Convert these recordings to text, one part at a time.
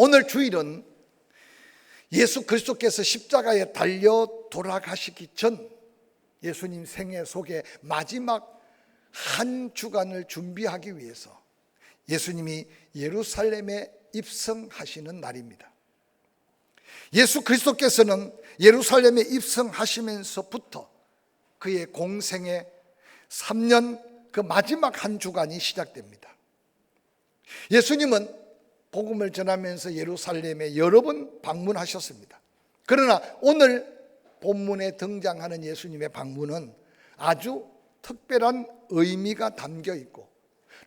오늘 주일은 예수 그리스도께서 십자가에 달려 돌아가시기 전 예수님 생애 속에 마지막 한 주간을 준비하기 위해서 예수님이 예루살렘에 입성하시는 날입니다. 예수 그리스도께서는 예루살렘에 입성하시면서부터 그의 공생의 3년 그 마지막 한 주간이 시작됩니다. 예수님은 복음을 전하면서 예루살렘에 여러 번 방문하셨습니다. 그러나 오늘 본문에 등장하는 예수님의 방문은 아주 특별한 의미가 담겨 있고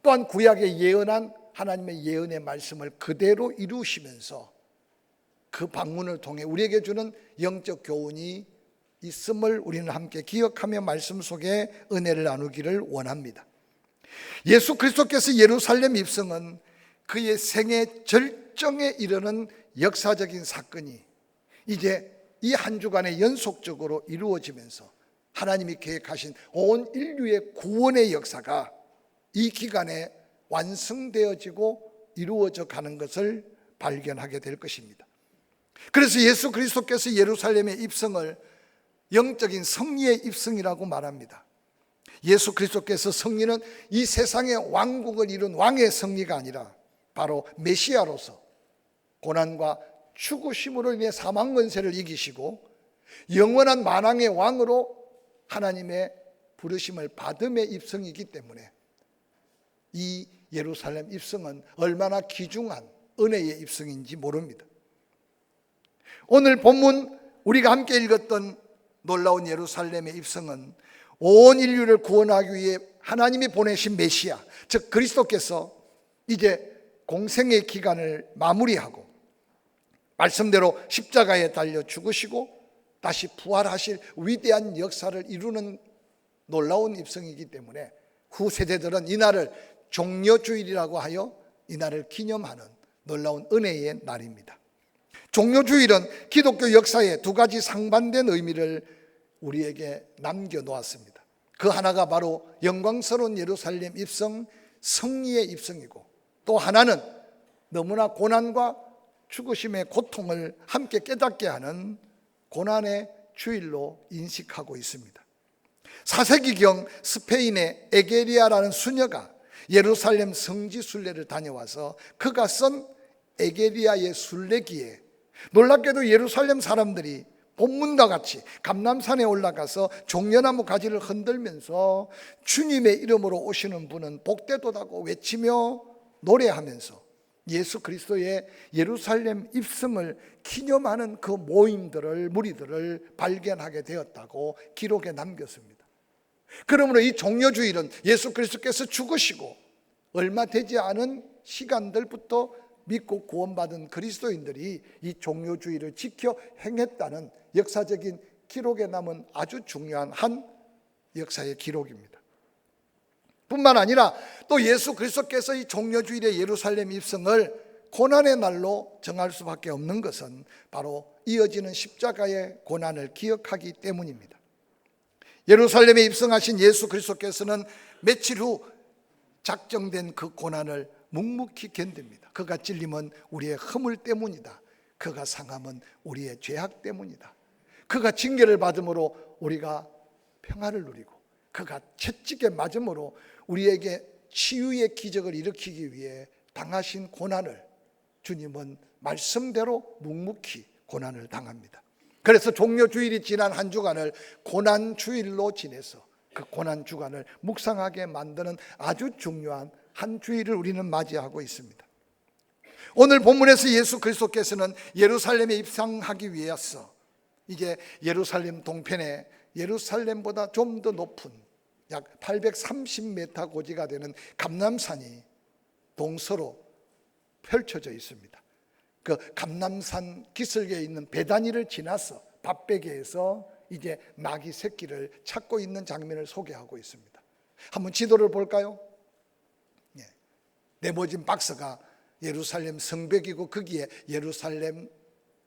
또한 구약에 예언한 하나님의 예언의 말씀을 그대로 이루시면서 그 방문을 통해 우리에게 주는 영적 교훈이 있음을 우리는 함께 기억하며 말씀 속에 은혜를 나누기를 원합니다. 예수 그리스도께서 예루살렘 입성은 그의 생애 절정에 이르는 역사적인 사건이 이제 이 한 주간에 연속적으로 이루어지면서 하나님이 계획하신 온 인류의 구원의 역사가 이 기간에 완성되어지고 이루어져 가는 것을 발견하게 될 것입니다. 그래서 예수 그리스도께서 예루살렘의 입성을 영적인 승리의 입성이라고 말합니다. 예수 그리스도께서 승리는 이 세상의 왕국을 이룬 왕의 승리가 아니라 바로 메시아로서 고난과 죽으심으로 인해 사망 권세를 이기시고 영원한 만왕의 왕으로 하나님의 부르심을 받음의 입성이기 때문에 이 예루살렘 입성은 얼마나 귀중한 은혜의 입성인지 모릅니다. 오늘 본문 우리가 함께 읽었던 놀라운 예루살렘의 입성은 온 인류를 구원하기 위해 하나님이 보내신 메시아, 즉 그리스도께서 이제 공생의 기간을 마무리하고 말씀대로 십자가에 달려 죽으시고 다시 부활하실 위대한 역사를 이루는 놀라운 입성이기 때문에 후세대들은 이날을 종려주일이라고 하여 이날을 기념하는 놀라운 은혜의 날입니다. 종려주일은 기독교 역사에 두 가지 상반된 의미를 우리에게 남겨놓았습니다. 그 하나가 바로 영광스러운 예루살렘 입성, 승리의 입성이고 또 하나는 너무나 고난과 죽으심의 고통을 함께 깨닫게 하는 고난의 주일로 인식하고 있습니다. 4세기경 스페인의 에게리아라는 수녀가 예루살렘 성지 순례를 다녀와서 그가 쓴 에게리아의 순례기에 놀랍게도 예루살렘 사람들이 본문과 같이 감람산에 올라가서 종려나무 가지를 흔들면서 주님의 이름으로 오시는 분은 복되도다고 외치며 노래하면서 예수 그리스도의 예루살렘 입성을 기념하는 그 모임들을 무리들을 발견하게 되었다고 기록에 남겼습니다. 그러므로 이 종려주일은 예수 그리스도께서 죽으시고 얼마 되지 않은 시간들부터 믿고 구원받은 그리스도인들이 이 종려주일을 지켜 행했다는 역사적인 기록에 남은 아주 중요한 한 역사의 기록입니다. 뿐만 아니라 또 예수 그리스도께서 이 종려주일의 예루살렘 입성을 고난의 날로 정할 수밖에 없는 것은 바로 이어지는 십자가의 고난을 기억하기 때문입니다. 예루살렘에 입성하신 예수 그리스도께서는 며칠 후 작정된 그 고난을 묵묵히 견딥니다. 그가 찔림은 우리의 허물 때문이다. 그가 상함은 우리의 죄악 때문이다. 그가 징계를 받음으로 우리가 평화를 누리고 그가 채찍에 맞음으로 우리에게 치유의 기적을 일으키기 위해 당하신 고난을 주님은 말씀대로 묵묵히 고난을 당합니다. 그래서 종려주일이 지난 한 주간을 고난주일로 지내서 그 고난주간을 묵상하게 만드는 아주 중요한 한 주일을 우리는 맞이하고 있습니다. 오늘 본문에서 예수 그리스도께서는 예루살렘에 입성하기 위해서 이제 예루살렘 동편에 예루살렘보다 좀 더 높은 약 830m 고지가 되는 감람산이 동서로 펼쳐져 있습니다. 그 감람산 기슭에 있는 베다니를 지나서 밭베개에서 이제 나귀 새끼를 찾고 있는 장면을 소개하고 있습니다. 한번 지도를 볼까요? 네모진 박스가 예루살렘 성벽이고 거기에 예루살렘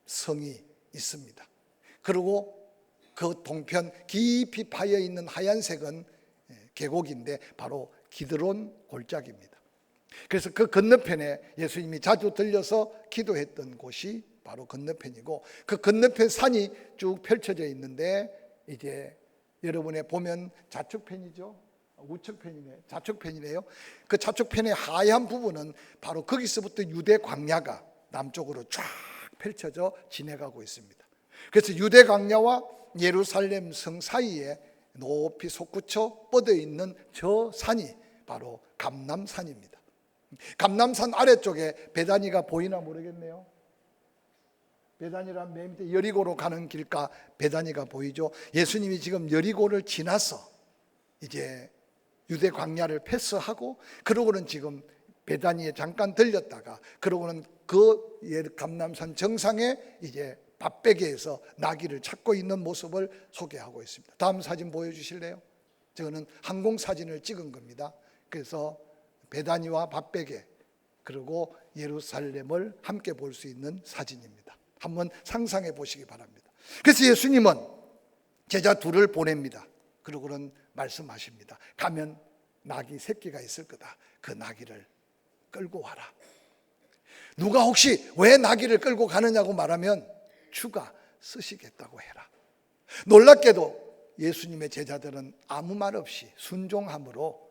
성이 있습니다. 그리고 그 동편 깊이 파여 있는 하얀색은 계곡인데 바로 기드론 골짜기입니다. 그래서 그 건너편에 예수님이 자주 들려서 기도했던 곳이 바로 건너편이고, 그 건너편 산이 쭉 펼쳐져 있는데, 이제 여러분의 보면 좌측편이죠, 우측편이네, 좌측편이네요. 그 좌측편의 하얀 부분은 바로 거기서부터 유대 광야가 남쪽으로 쫙 펼쳐져 지내가고 있습니다. 그래서 유대 광야와 예루살렘 성 사이에 높이 솟구쳐 뻗어 있는 저 산이 바로 감람산입니다. 감람산 아래쪽에 베다니가 보이나 모르겠네요. 베다니란 맨 밑에 여리고로 가는 길가 베다니가 보이죠. 예수님이 지금 여리고를 지나서 이제 유대 광야를 패스하고, 그러고는 지금 베다니에 잠깐 들렸다가, 그러고는 그 감람산 정상에 이제 밭베개에서 나귀를 찾고 있는 모습을 소개하고 있습니다. 다음 사진 보여주실래요? 저는 항공사진을 찍은 겁니다. 그래서 베다니와 밭베개, 그리고 예루살렘을 함께 볼 수 있는 사진입니다. 한번 상상해 보시기 바랍니다. 그래서 예수님은 제자 둘을 보냅니다. 그러고는 말씀하십니다. 가면 나귀 새끼가 있을 거다. 그 나귀를 끌고 와라. 누가 혹시 왜 나귀를 끌고 가느냐고 말하면 주가 쓰시겠다고 해라. 놀랍게도 예수님의 제자들은 아무 말 없이 순종함으로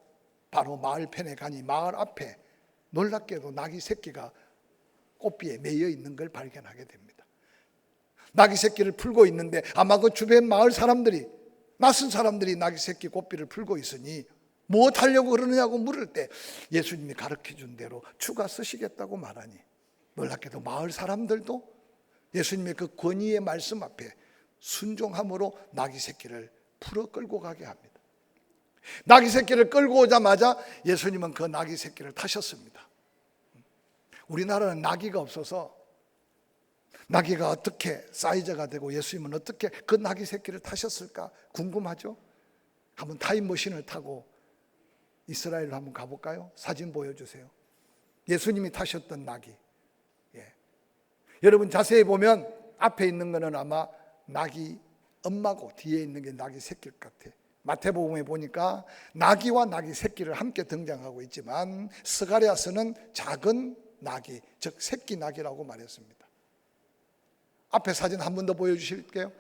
바로 마을편에 가니 마을 앞에 놀랍게도 나귀 새끼가 꽃비에 매여 있는 걸 발견하게 됩니다. 나귀 새끼를 풀고 있는데 아마 그 주변 마을 사람들이, 낯선 사람들이 나귀 새끼 꽃비를 풀고 있으니 무엇 하려고 그러느냐고 물을 때 예수님이 가르쳐준 대로 주가 쓰시겠다고 말하니, 놀랍게도 마을 사람들도 예수님의 그 권위의 말씀 앞에 순종함으로 나귀 새끼를 풀어 끌고 가게 합니다. 나귀 새끼를 끌고 오자마자 예수님은 그 나귀 새끼를 타셨습니다. 우리나라는 나귀가 없어서 나귀가 어떻게 사이즈가 되고 예수님은 어떻게 그 나귀 새끼를 타셨을까 궁금하죠? 한번 타임머신을 타고 이스라엘로 한번 가볼까요? 사진 보여주세요. 예수님이 타셨던 나귀. 여러분 자세히 보면 앞에 있는 거는 아마 나귀 엄마고 뒤에 있는 게 나귀 새끼일 것 같아. 마태복음에 보니까 나귀와 나귀 새끼를 함께 등장하고 있지만 스가랴서는 작은 나귀, 즉 새끼 나귀라고 말했습니다. 앞에 사진 한 번 더 보여주실게요.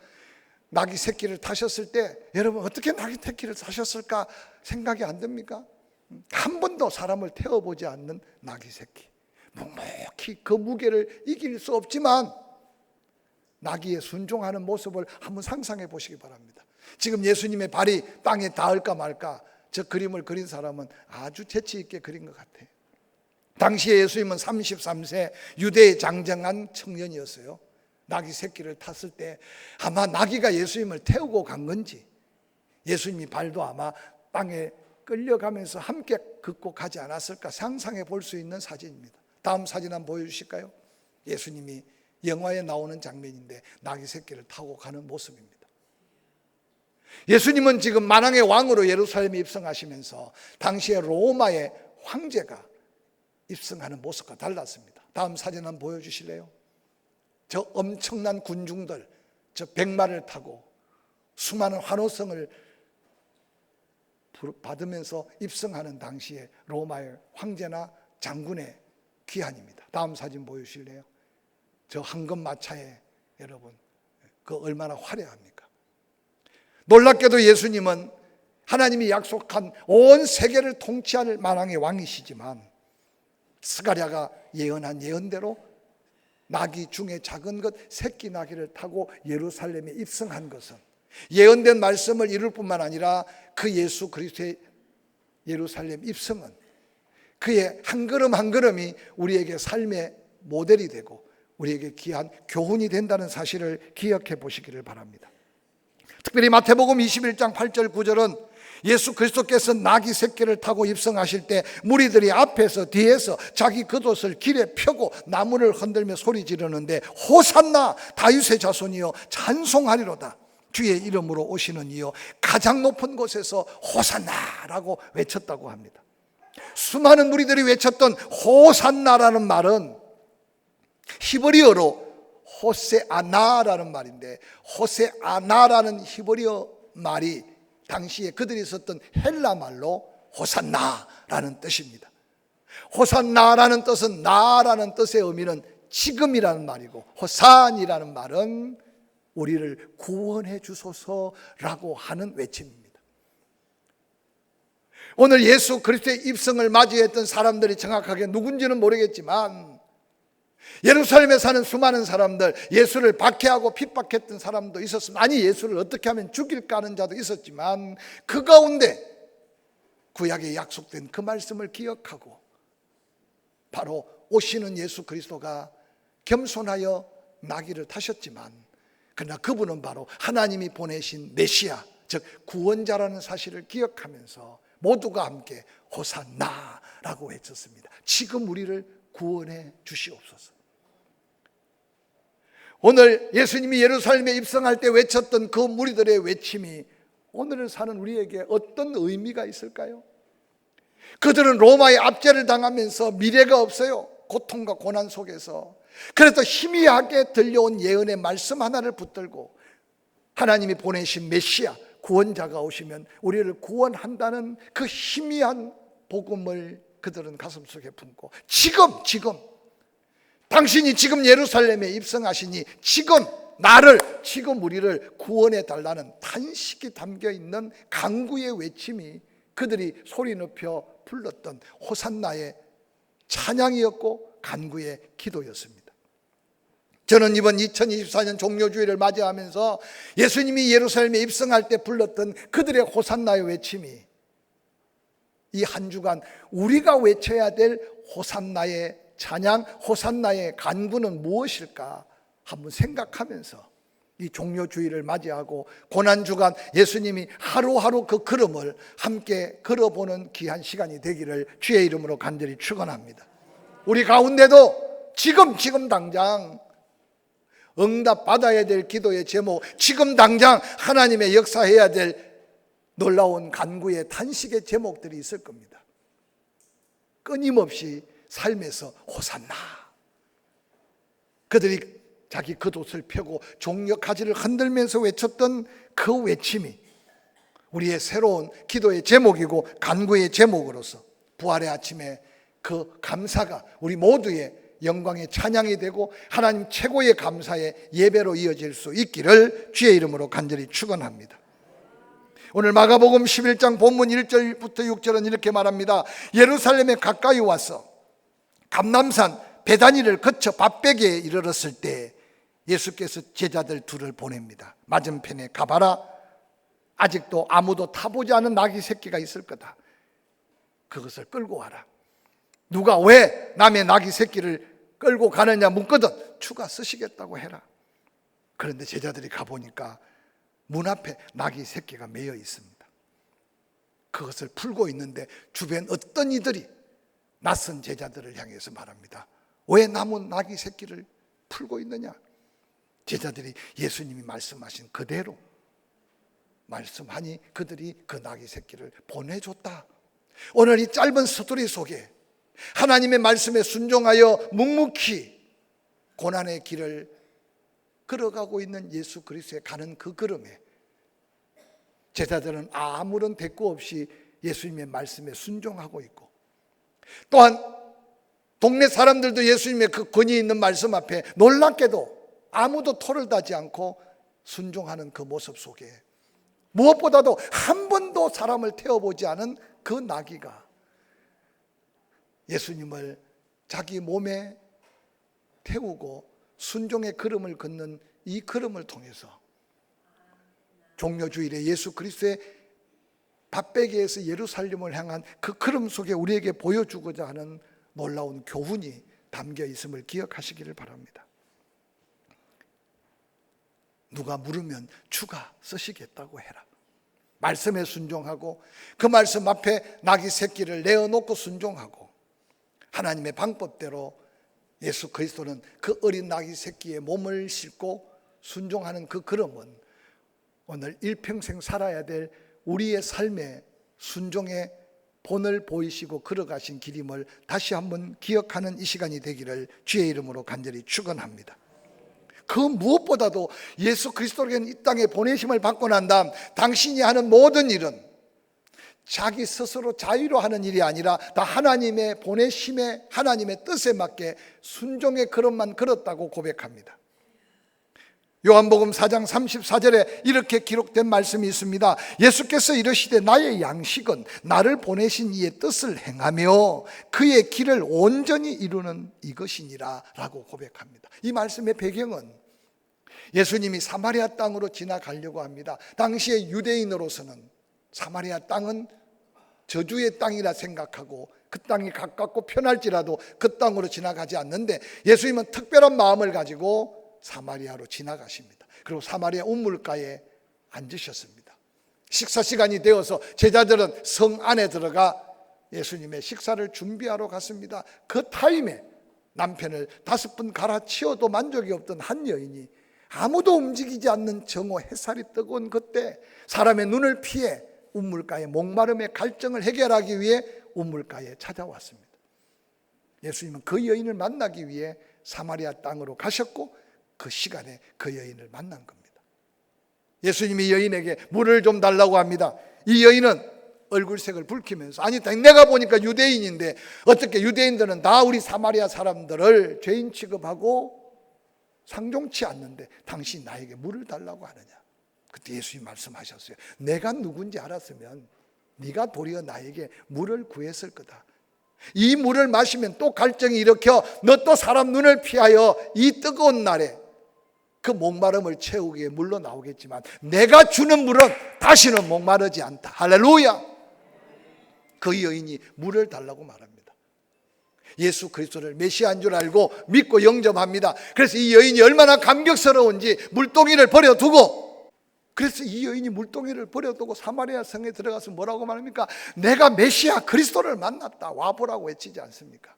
나귀 새끼를 타셨을 때 여러분 어떻게 나귀 새끼를 타셨을까 생각이 안 듭니까? 한 번도 사람을 태워보지 않는 나귀 새끼, 묵묵히 그 무게를 이길 수 없지만 나귀에 순종하는 모습을 한번 상상해 보시기 바랍니다. 지금 예수님의 발이 땅에 닿을까 말까 저 그림을 그린 사람은 아주 재치 있게 그린 것 같아요. 당시에 예수님은 33세 유대의 장정한 청년이었어요. 나귀 새끼를 탔을 때 아마 나귀가 예수님을 태우고 간 건지 예수님이 발도 아마 땅에 끌려가면서 함께 긋고 가지 않았을까 상상해 볼 수 있는 사진입니다. 다음 사진 한번 보여주실까요? 예수님이 영화에 나오는 장면인데 나귀 새끼를 타고 가는 모습입니다. 예수님은 지금 만왕의 왕으로 예루살렘에 입성하시면서 당시에 로마의 황제가 입성하는 모습과 달랐습니다. 다음 사진 한번 보여주실래요? 저 엄청난 군중들, 저 백마를 타고 수많은 환호성을 받으면서 입성하는 당시에 로마의 황제나 장군의 귀환입니다. 다음 사진 보여주실래요? 저 황금 마차에 여러분 그 얼마나 화려합니까? 놀랍게도 예수님은 하나님이 약속한 온 세계를 통치할 만왕의 왕이시지만 스가랴가 예언한 예언대로 나귀 중에 작은 것 새끼 나귀를 타고 예루살렘에 입성한 것은 예언된 말씀을 이룰 뿐만 아니라 그 예수 그리스도의 예루살렘 입성은 그의 한 걸음 한 걸음이 우리에게 삶의 모델이 되고 우리에게 귀한 교훈이 된다는 사실을 기억해 보시기를 바랍니다. 특별히 마태복음 21장 8절 9절은 예수 그리스도께서 나귀 새끼를 타고 입성하실 때 무리들이 앞에서 뒤에서 자기 겉옷을 길에 펴고 나무를 흔들며 소리 지르는데 호산나 다윗의 자손이여 찬송하리로다. 주의 이름으로 오시는 이여 가장 높은 곳에서 호산나라고 외쳤다고 합니다. 수많은 무리들이 외쳤던 호산나라는 말은 히브리어로 호세아나라는 말인데 호세아나라는 히브리어 말이 당시에 그들이 썼던 헬라 말로 호산나라는 뜻입니다. 호산나라는 뜻은, 나라는 뜻의 의미는 지금이라는 말이고, 호산이라는 말은 우리를 구원해 주소서라고 하는 외침입니다. 오늘 예수 그리스도의 입성을 맞이했던 사람들이 정확하게 누군지는 모르겠지만, 예루살렘에 사는 수많은 사람들, 예수를 박해하고 핍박했던 사람도 있었습니다. 아니, 예수를 어떻게 하면 죽일까 하는 자도 있었지만, 그 가운데 구약에 약속된 그 말씀을 기억하고 바로 오시는 예수 그리스도가 겸손하여 나귀를 타셨지만, 그러나 그분은 바로 하나님이 보내신 메시아, 즉 구원자라는 사실을 기억하면서 모두가 함께 호산나라고 외쳤습니다. 지금 우리를 구원해 주시옵소서. 오늘 예수님이 예루살렘에 입성할 때 외쳤던 그 무리들의 외침이 오늘을 사는 우리에게 어떤 의미가 있을까요? 그들은 로마의 압제를 당하면서 미래가 없어요. 고통과 고난 속에서. 그래서 희미하게 들려온 예언의 말씀 하나를 붙들고 하나님이 보내신 메시아, 구원자가 오시면 우리를 구원한다는 그 희미한 복음을 그들은 가슴속에 품고, 지금 당신이 지금 예루살렘에 입성하시니 지금 우리를 구원해 달라는 탄식이 담겨있는 간구의 외침이 그들이 소리 높여 불렀던 호산나의 찬양이었고 간구의 기도였습니다. 저는 이번 2024년 종료주일을 맞이하면서 예수님이 예루살렘에 입성할 때 불렀던 그들의 호산나의 외침이 이 한 주간 우리가 외쳐야 될 호산나의 찬양, 호산나의 간구는 무엇일까 한번 생각하면서 이 종료주일을 맞이하고 고난주간 예수님이 하루하루 그 걸음을 함께 걸어보는 귀한 시간이 되기를 주의 이름으로 간절히 축원합니다. 우리 가운데도 지금 당장 응답받아야 될 기도의 제목, 지금 당장 하나님의 역사해야 될 놀라운 간구의 탄식의 제목들이 있을 겁니다. 끊임없이 삶에서 호산나, 그들이 자기 겉옷을 펴고 종려 가지를 흔들면서 외쳤던 그 외침이 우리의 새로운 기도의 제목이고 간구의 제목으로서 부활의 아침에 그 감사가 우리 모두의 영광의 찬양이 되고 하나님 최고의 감사의 예배로 이어질 수 있기를 주의 이름으로 간절히 축원합니다. 오늘 마가복음 11장 본문 1절부터 6절은 이렇게 말합니다. 예루살렘에 가까이 와서 감람산 베다니를 거쳐 밧베개에 이르렀을 때 예수께서 제자들 둘을 보냅니다. 맞은편에 가봐라. 아직도 아무도 타보지 않은 나귀 새끼가 있을 거다. 그것을 끌고 와라. 누가 왜 남의 나귀 새끼를 끌고 가느냐 묻거든 주가 쓰시겠다고 해라. 그런데 제자들이 가보니까 문 앞에 나귀 새끼가 매여 있습니다. 그것을 풀고 있는데 주변 어떤 이들이 낯선 제자들을 향해서 말합니다. 왜 남은 나귀 새끼를 풀고 있느냐? 제자들이 예수님이 말씀하신 그대로 말씀하니 그들이 그 나귀 새끼를 보내줬다. 오늘 이 짧은 스토리 속에 하나님의 말씀에 순종하여 묵묵히 고난의 길을 걸어가고 있는 예수 그리스도에 가는 그 걸음에 제자들은 아무런 대꾸 없이 예수님의 말씀에 순종하고 있고, 또한 동네 사람들도 예수님의 그 권위 있는 말씀 앞에 놀랍게도 아무도 토를 다지 않고 순종하는 그 모습 속에 무엇보다도 한 번도 사람을 태워보지 않은 그 나귀가 예수님을 자기 몸에 태우고 순종의 걸음을 걷는 이 걸음을 통해서 종료주일에 예수 그리스도의 밧베개에서 예루살렘을 향한 그 걸음 속에 우리에게 보여주고자 하는 놀라운 교훈이 담겨 있음을 기억하시기를 바랍니다. 누가 물으면 주가 쓰시겠다고 해라. 말씀에 순종하고 그 말씀 앞에 나귀 새끼를 내어놓고 순종하고 하나님의 방법대로 예수 그리스도는 그 어린 나귀 새끼의 몸을 싣고 순종하는 그 걸음은 오늘 일평생 살아야 될 우리의 삶의 순종의 본을 보이시고 걸어가신 길임을 다시 한번 기억하는 이 시간이 되기를 주의 이름으로 간절히 축원합니다. 그 무엇보다도 예수 그리스도에게는 이 땅에 보내심을 받고 난 다음 당신이 하는 모든 일은 자기 스스로 자유로 하는 일이 아니라 다 하나님의 보내심에 하나님의 뜻에 맞게 순종의 걸음만 걸었다고 고백합니다. 요한복음 4장 34절에 이렇게 기록된 말씀이 있습니다. 예수께서 이르시되 나의 양식은 나를 보내신 이의 뜻을 행하며 그의 길을 온전히 이루는 이것이니라 라고 고백합니다. 이 말씀의 배경은 예수님이 사마리아 땅으로 지나가려고 합니다. 당시의 유대인으로서는 사마리아 땅은 저주의 땅이라 생각하고 그 땅이 가깝고 편할지라도 그 땅으로 지나가지 않는데 예수님은 특별한 마음을 가지고 사마리아로 지나가십니다. 그리고 사마리아 우물가에 앉으셨습니다. 식사 시간이 되어서 제자들은 성 안에 들어가 예수님의 식사를 준비하러 갔습니다. 그 타임에 남편을 5번 갈아치워도 만족이 없던 한 여인이 아무도 움직이지 않는 정오 햇살이 뜨거운 그때 사람의 눈을 피해 우물가의 목마름의 갈증을 해결하기 위해 우물가에 찾아왔습니다. 예수님은 그 여인을 만나기 위해 사마리아 땅으로 가셨고 그 시간에 그 여인을 만난 겁니다. 예수님이 여인에게 물을 좀 달라고 합니다. 이 여인은 얼굴색을 붉히면서 아니 내가 보니까 유대인인데 어떻게 유대인들은 다 우리 사마리아 사람들을 죄인 취급하고 상종치 않는데 당신 나에게 물을 달라고 하느냐. 그때 예수님 말씀하셨어요. 내가 누군지 알았으면 네가 도리어 나에게 물을 구했을 거다. 이 물을 마시면 또 갈증이 일으켜 너 또 사람 눈을 피하여 이 뜨거운 날에 그 목마름을 채우기 위해 물로 나오겠지만 내가 주는 물은 다시는 목마르지 않다. 할렐루야. 그 여인이 물을 달라고 말합니다. 예수 그리스도를 메시아인 줄 알고 믿고 영접합니다. 그래서 이 여인이 얼마나 감격스러운지 물동이를 버려두고, 그래서 이 여인이 물동이를 버려두고 사마리아 성에 들어가서 뭐라고 말합니까? 내가 메시아 그리스도를 만났다. 와보라고 외치지 않습니까?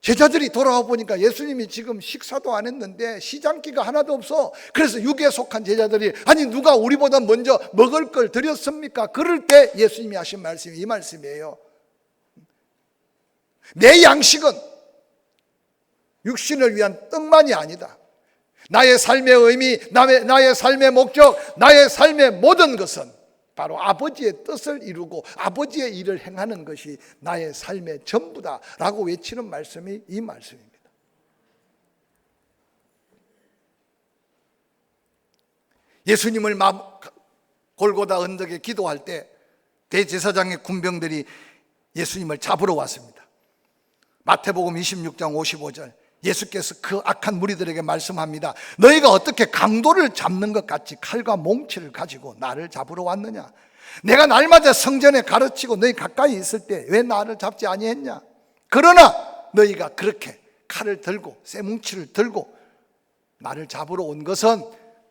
제자들이 돌아와 보니까 예수님이 지금 식사도 안 했는데 시장기가 하나도 없어. 그래서 육에 속한 제자들이 아니 누가 우리보다 먼저 먹을 걸 드렸습니까? 그럴 때 예수님이 하신 말씀이 이 말씀이에요. 내 양식은 육신을 위한 떡만이 아니다. 나의 삶의 의미, 나의 삶의 목적, 나의 삶의 모든 것은 바로 아버지의 뜻을 이루고 아버지의 일을 행하는 것이 나의 삶의 전부다 라고 외치는 말씀이 이 말씀입니다. 예수님을 골고다 언덕에 기도할 때 대제사장의 군병들이 예수님을 잡으러 왔습니다. 마태복음 26장 55절 예수께서 그 악한 무리들에게 말씀합니다. 너희가 어떻게 강도를 잡는 것 같이 칼과 몽치를 가지고 나를 잡으러 왔느냐? 내가 날마다 성전에 가르치고 너희 가까이 있을 때 왜 나를 잡지 아니했냐? 그러나 너희가 그렇게 칼을 들고 쇠뭉치를 들고 나를 잡으러 온 것은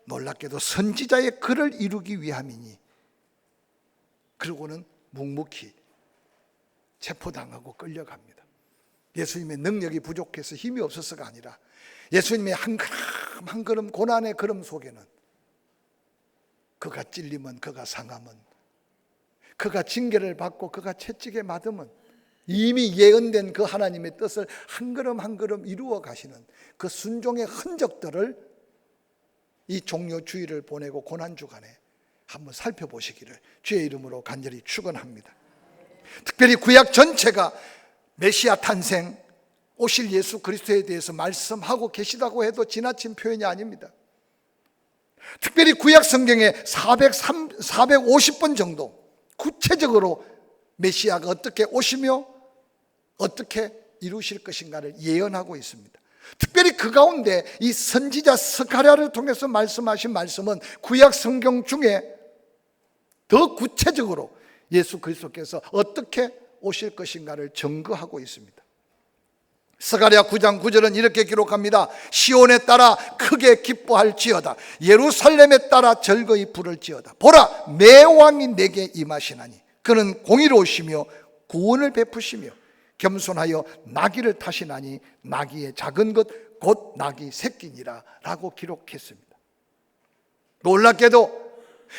놀랍게도 선지자의 글을 이루기 위함이니. 그러고는 묵묵히 체포당하고 끌려갑니다. 예수님의 능력이 부족해서 힘이 없어서가 아니라 예수님의 한 걸음 한 걸음 고난의 걸음 속에는 그가 찔림은, 그가 상함은, 그가 징계를 받고 그가 채찍에 맞음은 이미 예언된 그 하나님의 뜻을 한 걸음 한 걸음 이루어 가시는 그 순종의 흔적들을 이 종료 주일을 보내고 고난주간에 한번 살펴보시기를 주의 이름으로 간절히 축원합니다. 특별히 구약 전체가 메시아 탄생, 오실 예수 그리스도에 대해서 말씀하고 계시다고 해도 지나친 표현이 아닙니다. 특별히 구약 성경에 450번 정도 구체적으로 메시아가 어떻게 오시며 어떻게 이루실 것인가를 예언하고 있습니다. 특별히 그 가운데 이 선지자 스가랴를 통해서 말씀하신 말씀은 구약 성경 중에 더 구체적으로 예수 그리스도께서 어떻게 오실 것인가를 증거하고 있습니다. 스가랴 9장 9절은 이렇게 기록합니다. 시온에 따라 크게 기뻐할지어다. 예루살렘에 따라 즐거이 부를지어다. 보라, 내 왕이 내게 임하시나니 그는 공의로우시며 구원을 베푸시며 겸손하여 나귀를 타시나니 나귀의 작은 것 곧 나귀 새끼니라 라고 기록했습니다. 놀랍게도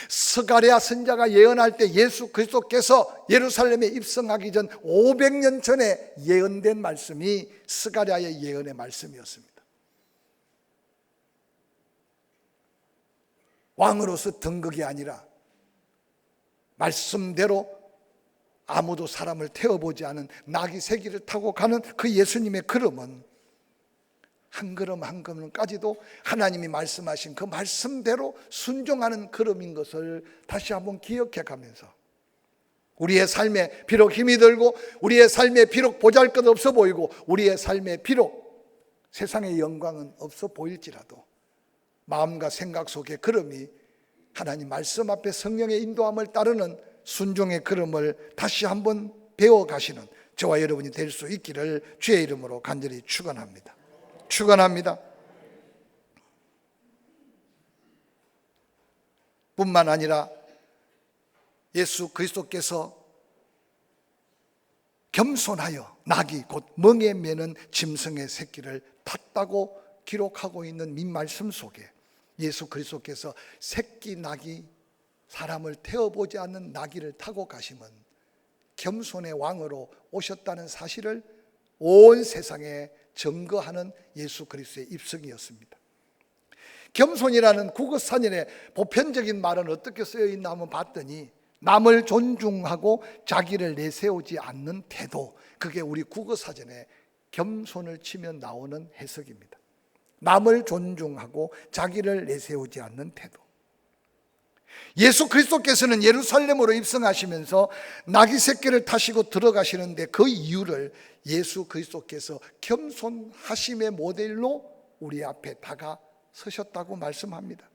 스가랴 선지자가 예언할 때 예수 그리스도께서 예루살렘에 입성하기 전 500년 전에 예언된 말씀이 스가랴의 예언의 말씀이었습니다. 왕으로서 등극이 아니라 말씀대로 아무도 사람을 태워보지 않은 나귀 새끼를 타고 가는 그 예수님의 걸음은 한 걸음 한 걸음까지도 하나님이 말씀하신 그 말씀대로 순종하는 걸음인 것을 다시 한번 기억해 가면서 우리의 삶에 비록 힘이 들고 우리의 삶에 비록 보잘것없어 보이고 우리의 삶에 비록 세상의 영광은 없어 보일지라도 마음과 생각 속의 걸음이 하나님 말씀 앞에 성령의 인도함을 따르는 순종의 걸음을 다시 한번 배워가시는 저와 여러분이 될 수 있기를 주의 이름으로 간절히 축원합니다. 축원합니다. 뿐만 아니라 예수 그리스도께서 겸손하여 낙이 곧 멍에 매는 짐승의 새끼를 탔다고 기록하고 있는 이 말씀 속에 예수 그리스도께서 새끼 낙이 사람을 태워보지 않는 나귀를 타고 가심은 겸손의 왕으로 오셨다는 사실을 온 세상에 증거하는 예수 그리스도의 입성이었습니다. 겸손이라는 국어사전의 보편적인 말은 어떻게 쓰여 있나 한번 봤더니 남을 존중하고 자기를 내세우지 않는 태도, 그게 우리 국어사전에 겸손을 치면 나오는 해석입니다. 남을 존중하고 자기를 내세우지 않는 태도. 예수 그리스도께서는 예루살렘으로 입성하시면서 나귀 새끼를 타시고 들어가시는데 그 이유를 예수 그리스도께서 겸손하심의 모델로 우리 앞에 다가서셨다고 말씀합니다.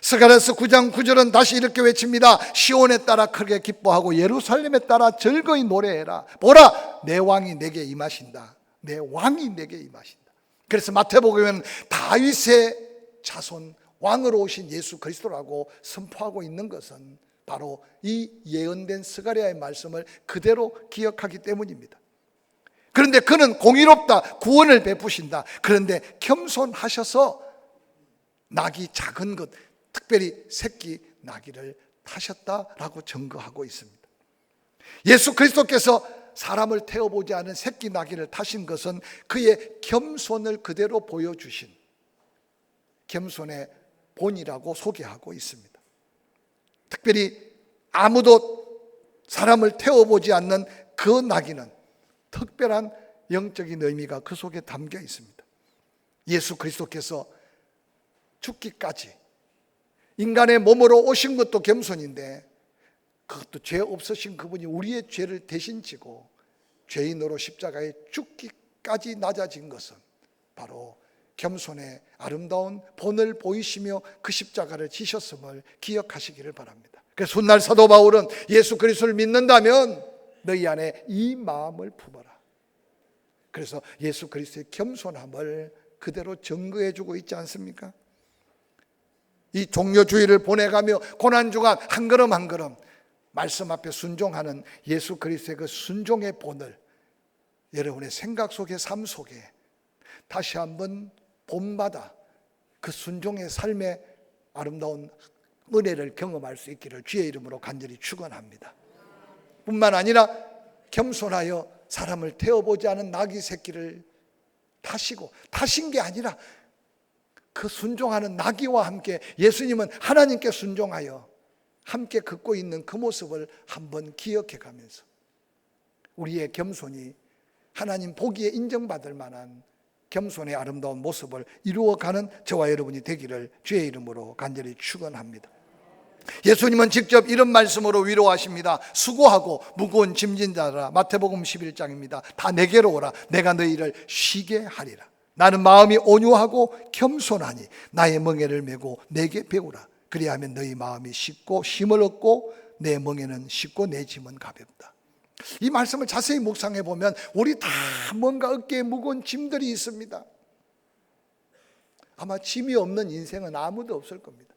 스가랴서 9장 9절은 다시 이렇게 외칩니다. 시온에 따라 크게 기뻐하고 예루살렘에 따라 즐거이 노래해라. 보라, 내 왕이 내게 임하신다. 내 왕이 내게 임하신다. 그래서 마태복음에는 다윗의 자손 왕으로 오신 예수 그리스도라고 선포하고 있는 것은 바로 이 예언된 스가랴의 말씀을 그대로 기억하기 때문입니다. 그런데 그는 공의롭다, 구원을 베푸신다. 그런데 겸손하셔서 낙이 작은 것, 특별히 새끼 나귀를 타셨다라고 증거하고 있습니다. 예수 그리스도께서 사람을 태워보지 않은 새끼 나귀를 타신 것은 그의 겸손을 그대로 보여주신 겸손의 본이라고 소개하고 있습니다. 특별히 아무도 사람을 태워보지 않는 그 나귀는 특별한 영적인 의미가 그 속에 담겨 있습니다. 예수 그리스도께서 죽기까지 인간의 몸으로 오신 것도 겸손인데 그것도 죄 없으신 그분이 우리의 죄를 대신 지고 죄인으로 십자가에 죽기까지 낮아진 것은 바로 겸손의 아름다운 본을 보이시며 그 십자가를 지셨음을 기억하시기를 바랍니다. 그래서 훗날 사도 바울은 예수 그리스도를 믿는다면 너희 안에 이 마음을 품어라. 그래서 예수 그리스도의 겸손함을 그대로 증거해주고 있지 않습니까? 이 종료주의를 보내가며 고난주간 한 걸음 한 걸음 말씀 앞에 순종하는 예수 그리스도의 그 순종의 본을 여러분의 생각 속에 삶 속에 다시 한번 본받아 그 순종의 삶의 아름다운 은혜를 경험할 수 있기를 주의 이름으로 간절히 축원합니다. 뿐만 아니라 겸손하여 사람을 태워보지 않은 나귀 새끼를 타시고 타신 게 아니라 그 순종하는 나귀와 함께 예수님은 하나님께 순종하여 함께 걷고 있는 그 모습을 한번 기억해 가면서 우리의 겸손이 하나님 보기에 인정받을 만한 겸손의 아름다운 모습을 이루어가는 저와 여러분이 되기를 주의 이름으로 간절히 축원합니다. 예수님은 직접 이런 말씀으로 위로하십니다. 수고하고 무거운 짐진 자라. 마태복음 11장입니다. 다 내게로 오라. 내가 너희를 쉬게 하리라. 나는 마음이 온유하고 겸손하니 나의 멍에를 메고 내게 배우라. 그리하면 너희 마음이 쉽고 힘을 얻고 내 멍에는 쉽고 내 짐은 가볍다. 이 말씀을 자세히 묵상해 보면 우리 다 뭔가 어깨에 무거운 짐들이 있습니다. 아마 짐이 없는 인생은 아무도 없을 겁니다.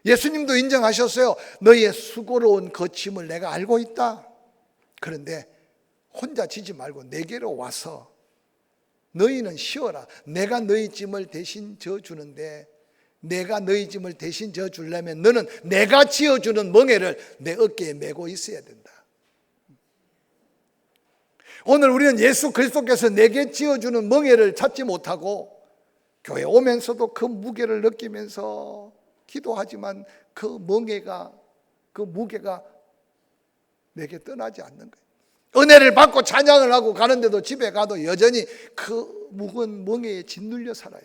예수님도 인정하셨어요. 너희의 수고로운 그 짐을 내가 알고 있다. 그런데 혼자 지지 말고 내게로 와서 너희는 쉬어라. 내가 너희 짐을 대신 져주는데 내가 너희 짐을 대신 져주려면 너는 내가 지어주는 멍에를 내 어깨에 메고 있어야 된다. 오늘 우리는 예수 그리스도께서 내게 지어주는 멍에를 찾지 못하고 교회 오면서도 그 무게를 느끼면서 기도하지만 그 무게가 내게 떠나지 않는 거예요. 은혜를 받고 찬양을 하고 가는데도 집에 가도 여전히 그 묵은 멍에에 짓눌려 살아요.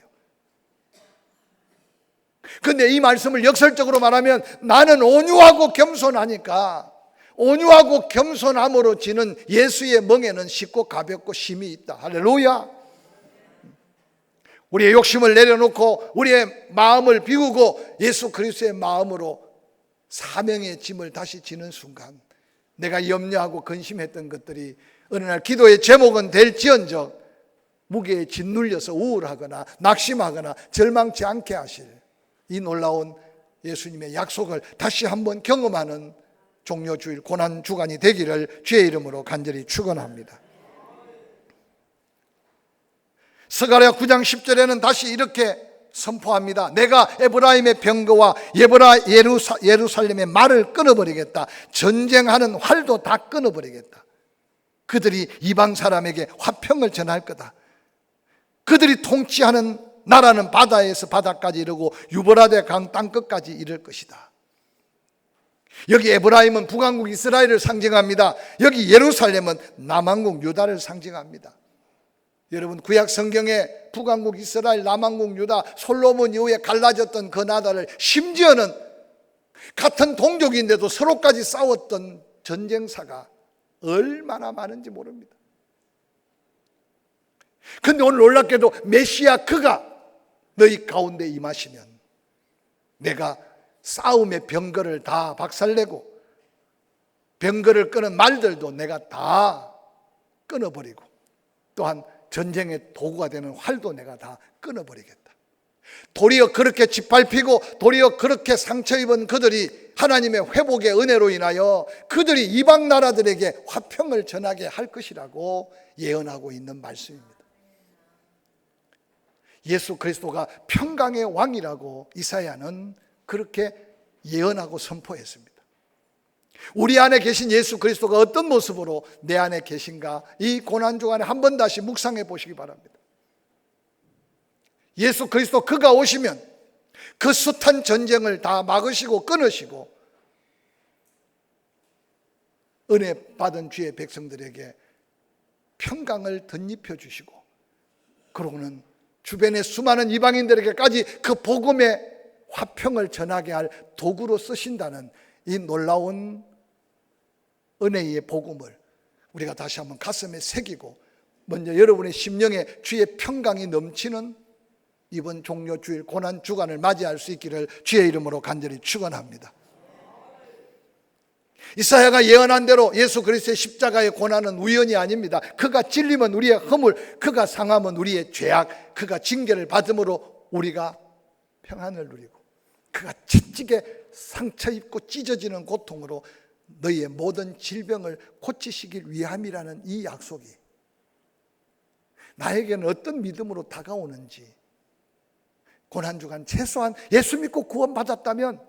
그런데 이 말씀을 역설적으로 말하면 나는 온유하고 겸손하니까 온유하고 겸손함으로 지는 예수의 멍에는 쉽고 가볍고 힘이 있다. 할렐루야. 우리의 욕심을 내려놓고 우리의 마음을 비우고 예수 그리스도의 마음으로 사명의 짐을 다시 지는 순간 내가 염려하고 근심했던 것들이 어느 날 기도의 제목은 될지언정 무게에 짓눌려서 우울하거나 낙심하거나 절망치 않게 하실 이 놀라운 예수님의 약속을 다시 한번 경험하는 종료주일 고난주간이 되기를 주의 이름으로 간절히 축원합니다. 스가랴 9장 10절에는 다시 이렇게 선포합니다. 내가 에브라임의 병거와 예루살렘의 말을 끊어버리겠다. 전쟁하는 활도 다 끊어버리겠다. 그들이 이방 사람에게 화평을 전할 거다. 그들이 통치하는 나라는 바다에서 바다까지 이르고 유브라데 강 땅끝까지 이를 것이다. 여기 에브라임은 북왕국 이스라엘을 상징합니다. 여기 예루살렘은 남왕국 유다를 상징합니다. 여러분 구약 성경에 북왕국 이스라엘, 남왕국 유다, 솔로몬 이후에 갈라졌던 그 나라를 심지어는 같은 동족인데도 서로까지 싸웠던 전쟁사가 얼마나 많은지 모릅니다. 그런데 오늘 놀랍게도 메시아 그가 너희 가운데 임하시면 내가 싸움의 병거를 다 박살내고 병거를 끄는 말들도 내가 다 끊어버리고 또한 전쟁의 도구가 되는 활도 내가 다 끊어버리겠다. 도리어 그렇게 짓밟히고 도리어 그렇게 상처 입은 그들이 하나님의 회복의 은혜로 인하여 그들이 이방 나라들에게 화평을 전하게 할 것이라고 예언하고 있는 말씀입니다. 예수 그리스도가 평강의 왕이라고 이사야는 그렇게 예언하고 선포했습니다. 우리 안에 계신 예수 그리스도가 어떤 모습으로 내 안에 계신가 이 고난주간에 한 번 다시 묵상해 보시기 바랍니다. 예수 그리스도 그가 오시면 그 숱한 전쟁을 다 막으시고 끊으시고 은혜 받은 주의 백성들에게 평강을 덧입혀 주시고 그러고는 주변의 수많은 이방인들에게까지 그 복음의 화평을 전하게 할 도구로 쓰신다는 이 놀라운 은혜의 복음을 우리가 다시 한번 가슴에 새기고 먼저 여러분의 심령에 주의 평강이 넘치는 이번 종료주일 고난주간을 맞이할 수 있기를 주의 이름으로 간절히 축원합니다. 이사야가 예언한 대로 예수 그리스도의 십자가의 고난은 우연이 아닙니다. 그가 찔림은 우리의 허물, 그가 상함은 우리의 죄악, 그가 징계를 받음으로 우리가 평안을 누리고 그가 채찍에 상처 입고 찢어지는 고통으로 너희의 모든 질병을 고치시길 위함이라는 이 약속이 나에게는 어떤 믿음으로 다가오는지 고난주간 최소한 예수 믿고 구원받았다면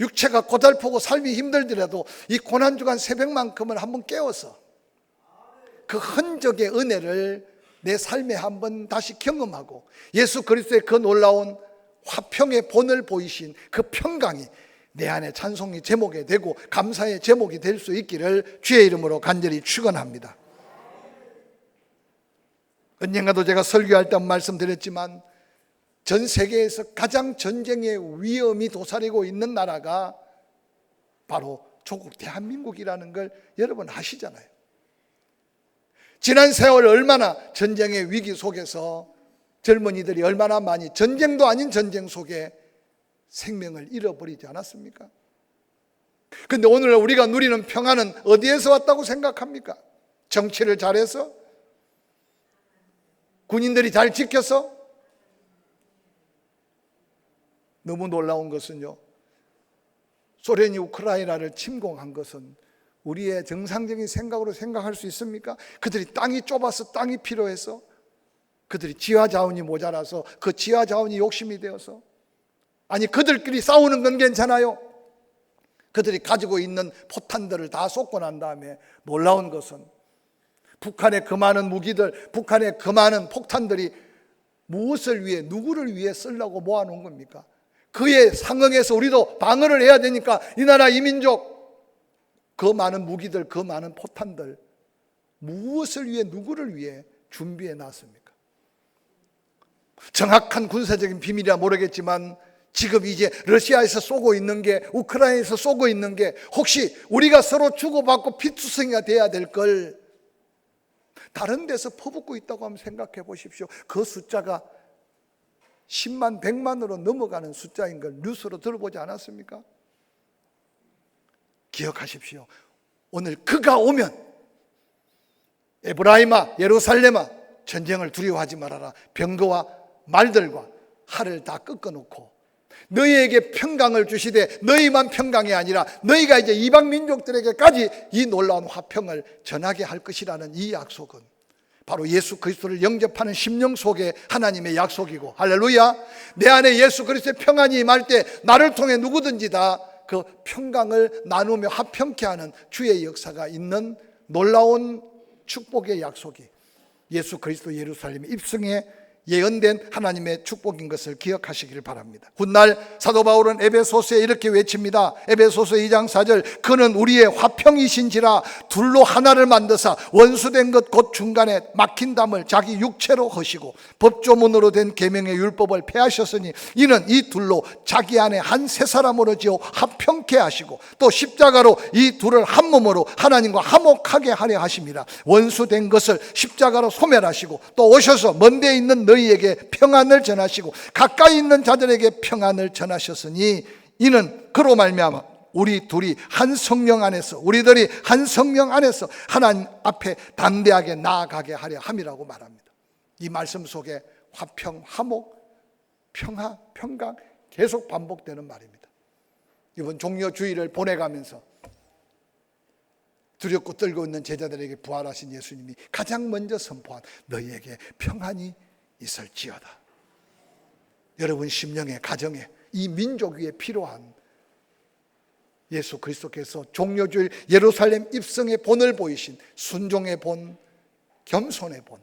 육체가 고달프고 삶이 힘들더라도 이 고난주간 새벽만큼은 한번 깨워서 그 흔적의 은혜를 내 삶에 한번 다시 경험하고 예수 그리스도의 그 놀라운 화평의 본을 보이신 그 평강이 내 안에 찬송의 제목이 되고 감사의 제목이 될 수 있기를 주의 이름으로 간절히 축원합니다. 언젠가도 제가 설교할 때 말씀드렸지만 전 세계에서 가장 전쟁의 위험이 도사리고 있는 나라가 바로 조국 대한민국이라는 걸 여러분 아시잖아요. 지난 세월 얼마나 전쟁의 위기 속에서 젊은이들이 얼마나 많이 전쟁도 아닌 전쟁 속에 생명을 잃어버리지 않았습니까? 그런데 오늘 우리가 누리는 평안은 어디에서 왔다고 생각합니까? 정치를 잘해서? 군인들이 잘 지켜서? 너무 놀라운 것은요, 소련이 우크라이나를 침공한 것은 우리의 정상적인 생각으로 생각할 수 있습니까? 그들이 땅이 좁아서 땅이 필요해서, 그들이 지하 자원이 모자라서 그 지하 자원이 욕심이 되어서, 아니 그들끼리 싸우는 건 괜찮아요. 그들이 가지고 있는 포탄들을 다 쏟고 난 다음에 놀라운 것은 북한의 그 많은 무기들, 북한의 그 많은 폭탄들이 무엇을 위해, 누구를 위해 쓰려고 모아놓은 겁니까? 그에 상응해서 우리도 방어를 해야 되니까 이 나라 이민족 그 많은 무기들, 그 많은 포탄들 무엇을 위해, 누구를 위해 준비해 놨습니까? 정확한 군사적인 비밀이라 모르겠지만 지금 이제 러시아에서 쏘고 있는 게, 우크라이나에서 쏘고 있는 게 혹시 우리가 서로 주고받고 피투성이가 돼야 될 걸 다른 데서 퍼붓고 있다고 한번 생각해 보십시오. 그 숫자가 10만, 100만으로 넘어가는 숫자인 걸 뉴스로 들어보지 않았습니까? 기억하십시오. 오늘 그가 오면 에브라임아, 예루살렘아, 전쟁을 두려워하지 말아라. 병거와 말들과 활을 다 꺾어놓고 너희에게 평강을 주시되 너희만 평강이 아니라 너희가 이제 이방 민족들에게까지 이 놀라운 화평을 전하게 할 것이라는 이 약속은 바로 예수 그리스도를 영접하는 심령 속에 하나님의 약속이고, 할렐루야. 내 안에 예수 그리스도의 평안이 임할 때 나를 통해 누구든지 다 그 평강을 나누며 화평케 하는 주의 역사가 있는 놀라운 축복의 약속이 예수 그리스도 예루살렘 입성에 예언된 하나님의 축복인 것을 기억하시기를 바랍니다. 훗날 사도 바울은 에베소서에 이렇게 외칩니다. 에베소서 2장 4절, 그는 우리의 화평이신지라 둘로 하나를 만드사 원수된 것 곧 중간에 막힌 담을 자기 육체로 허시고 법조문으로 된 계명의 율법을 폐하셨으니 이는 이 둘로 자기 안에 한 세 사람으로 지어 화평케 하시고 또 십자가로 이 둘을 한 몸으로 하나님과 화목하게 하려 하심이라. 원수된 것을 십자가로 소멸하시고 또 오셔서 먼 데 있는 너희에게 평안을 전하시고 가까이 있는 자들에게 평안을 전하셨으니 이는 그로 말미암아 우리 둘이 한 성령 안에서, 우리들이 한 성령 안에서 하나님 앞에 담대하게 나아가게 하려 함이라고 말합니다. 이 말씀 속에 화평, 화목, 평화, 평강 계속 반복되는 말입니다. 이번 종려 주일을 보내가면서 두렵고 떨고 있는 제자들에게 부활하신 예수님이 가장 먼저 선포한 너희에게 평안이 있을지어다. 여러분 심령에, 가정에, 이 민족 위에 필요한 예수 그리스도께서 종려주일 예루살렘 입성의 본을 보이신 순종의 본, 겸손의 본,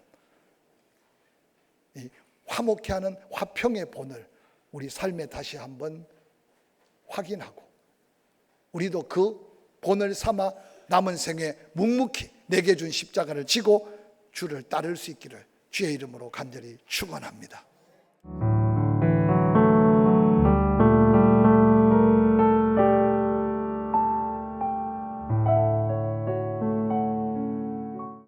이 화목케 하는 화평의 본을 우리 삶에 다시 한번 확인하고 우리도 그 본을 삼아 남은 생에 묵묵히 내게 준 십자가를 지고 주를 따를 수 있기를 주의 이름으로 간절히 축원합니다.